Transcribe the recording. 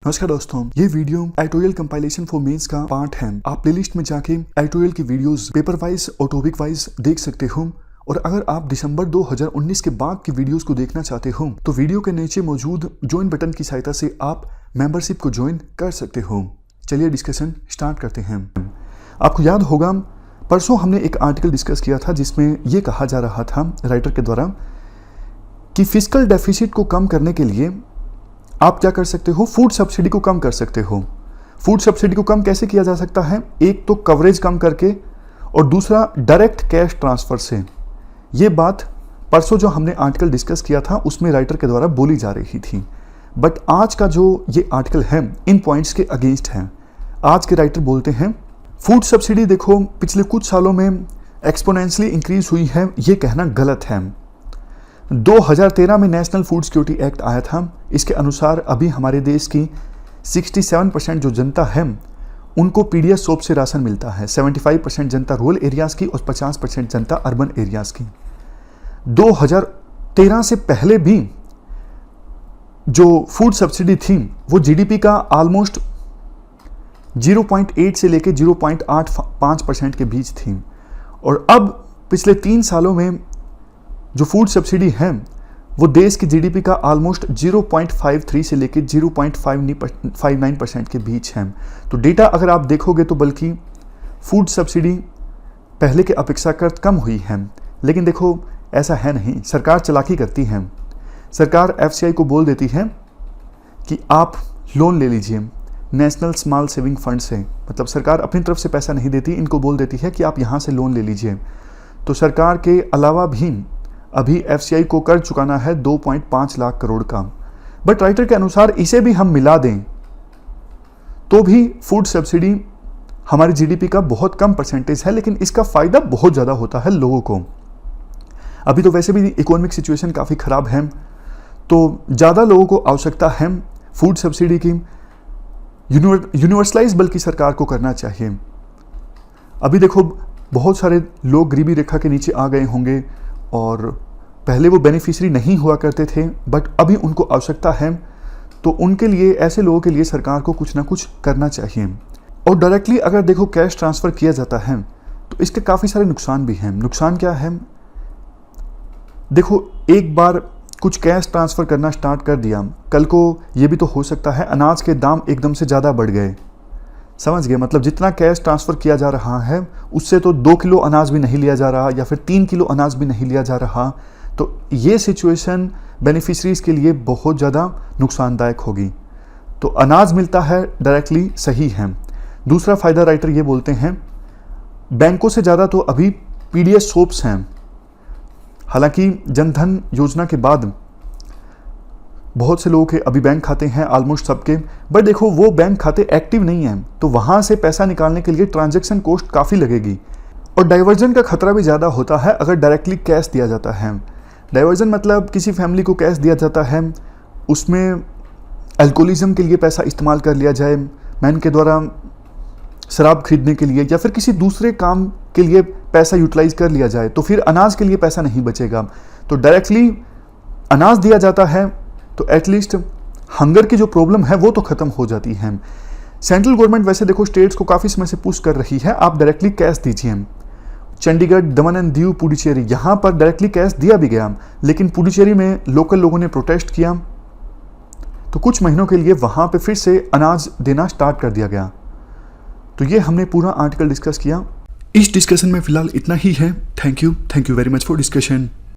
नमस्कार दोस्तों, ये video editorial compilation for mains का पार्ट है। आप प्लेलिस्ट में जाके एडिटोरियल की वीडियोस पेपर वाइज और टॉपिक वाइज देख सकते हो। और अगर आप दिसंबर 2019 के बाद की वीडियोस को देखना चाहते हो तो वीडियो के नीचे मौजूद ज्वाइन बटन की सहायता से आप मेंबरशिप को ज्वाइन कर सकते हो। चलिए डिस्कशन स्टार्ट करते हैं। आपको याद होगा परसों हमने एक आर्टिकल डिस्कस किया था जिसमें यह कहा जा रहा था राइटर के द्वारा कि फिस्कल डेफिसिट को कम करने के लिए आप क्या कर सकते हो, फूड सब्सिडी को कम कर सकते हो। फूड सब्सिडी को कम कैसे किया जा सकता है? एक तो कवरेज कम करके और दूसरा डायरेक्ट कैश ट्रांसफर से। ये बात परसों जो हमने आर्टिकल डिस्कस किया था उसमें राइटर के द्वारा बोली जा रही थी। बट आज का जो ये आर्टिकल है इन पॉइंट्स के अगेंस्ट है। आज के राइटर बोलते हैं फूड सब्सिडी देखो पिछले कुछ सालों में एक्सपोनेंशियली इंक्रीज हुई है, ये कहना गलत है। 2013 में नेशनल फूड सिक्योरिटी एक्ट आया था। इसके अनुसार अभी हमारे देश की 67% जो जनता है उनको पीडीएस सोप से राशन मिलता है। 75% जनता रूरल एरियाज की और 50% जनता अर्बन एरियाज की। 2013 से पहले भी जो फूड सब्सिडी थी वो जीडीपी का ऑलमोस्ट 0.8 से लेकर 0.85% के बीच थी। और अब पिछले 3 सालों में जो फूड सब्सिडी है वो देश की जीडीपी का ऑलमोस्ट 0.53 से लेकर 0.59% के बीच है। तो डेटा अगर आप देखोगे तो बल्कि फूड सब्सिडी पहले के अपेक्षाकृत कम हुई है। लेकिन देखो ऐसा है नहीं, सरकार चालाकी करती है। सरकार एफसीआई को बोल देती है कि आप लोन ले लीजिए नेशनल स्मॉल सेविंग फंड से। मतलब सरकार अपनी तरफ से पैसा नहीं देती, इनको बोल देती है कि आप यहाँ से लोन ले लीजिए। तो सरकार के अलावा भी अभी एफसीआई को कर चुकाना है 2.5 लाख करोड़ का। बट राइटर के अनुसार इसे भी हम मिला दें तो भी फूड सब्सिडी हमारी जीडीपी का बहुत कम परसेंटेज है, लेकिन इसका फायदा बहुत ज़्यादा होता है लोगों को। अभी तो वैसे भी इकोनॉमिक सिचुएशन काफ़ी ख़राब है, तो ज़्यादा लोगों को आवश्यकता है फूड सब्सिडी की। यूनिवर्सलाइज बल्कि सरकार को करना चाहिए। अभी देखो बहुत सारे लोग गरीबी रेखा के नीचे आ गए होंगे और पहले वो बेनिफिशियरी नहीं हुआ करते थे, बट अभी उनको आवश्यकता है। तो उनके लिए, ऐसे लोगों के लिए सरकार को कुछ ना कुछ करना चाहिए। और डायरेक्टली अगर देखो कैश ट्रांसफ़र किया जाता है तो इसके काफ़ी सारे नुकसान भी हैं। नुकसान क्या है? देखो एक बार कुछ कैश ट्रांसफ़र करना स्टार्ट कर दिया, कल को ये भी तो हो सकता है अनाज के दाम एकदम से ज़्यादा बढ़ गए। समझ गए? मतलब जितना कैश ट्रांसफ़र किया जा रहा है उससे तो 2 किलो अनाज भी नहीं लिया जा रहा या फिर 3 किलो अनाज भी नहीं लिया जा रहा। तो ये सिचुएशन बेनिफिशरीज़ के लिए बहुत ज़्यादा नुकसानदायक होगी। तो अनाज मिलता है डायरेक्टली, सही है। दूसरा फ़ायदा राइटर ये बोलते हैं बैंकों से ज़्यादा तो अभी पीडीएस सोप्स हैं। हालांकि जनधन योजना के बाद बहुत से लोगों के अभी बैंक खाते हैं, ऑलमोस्ट सबके। बट देखो वो बैंक खाते एक्टिव नहीं हैं, तो वहाँ से पैसा निकालने के लिए ट्रांजैक्शन कॉस्ट काफ़ी लगेगी। और डाइवर्जन का खतरा भी ज़्यादा होता है अगर डायरेक्टली कैश दिया जाता है। डाइवर्जन मतलब किसी फैमिली को कैश दिया जाता है, उसमें अल्कोहलिज्म के लिए पैसा इस्तेमाल कर लिया जाए, मैन के द्वारा शराब खरीदने के लिए या फिर किसी दूसरे काम के लिए पैसा यूटिलाइज कर लिया जाए, तो फिर अनाज के लिए पैसा नहीं बचेगा। तो डायरेक्टली अनाज दिया जाता है तो एटलीस्ट हंगर की जो प्रॉब्लम है वो तो ख़त्म हो जाती है। सेंट्रल गवर्नमेंट वैसे देखो स्टेट्स को काफ़ी समय से पुश कर रही है, आप डायरेक्टली कैश दीजिए। चंडीगढ़, दमन एंड दीव, पुडुचेरी, यहाँ पर डायरेक्टली कैश दिया भी गया, लेकिन पुडुचेरी में लोकल लोगों ने प्रोटेस्ट किया तो कुछ महीनों के लिए वहाँ पे फिर से अनाज देना स्टार्ट कर दिया गया। तो ये हमने पूरा आर्टिकल डिस्कस किया। इस डिस्कशन में फिलहाल इतना ही है। Thank you very much for discussion.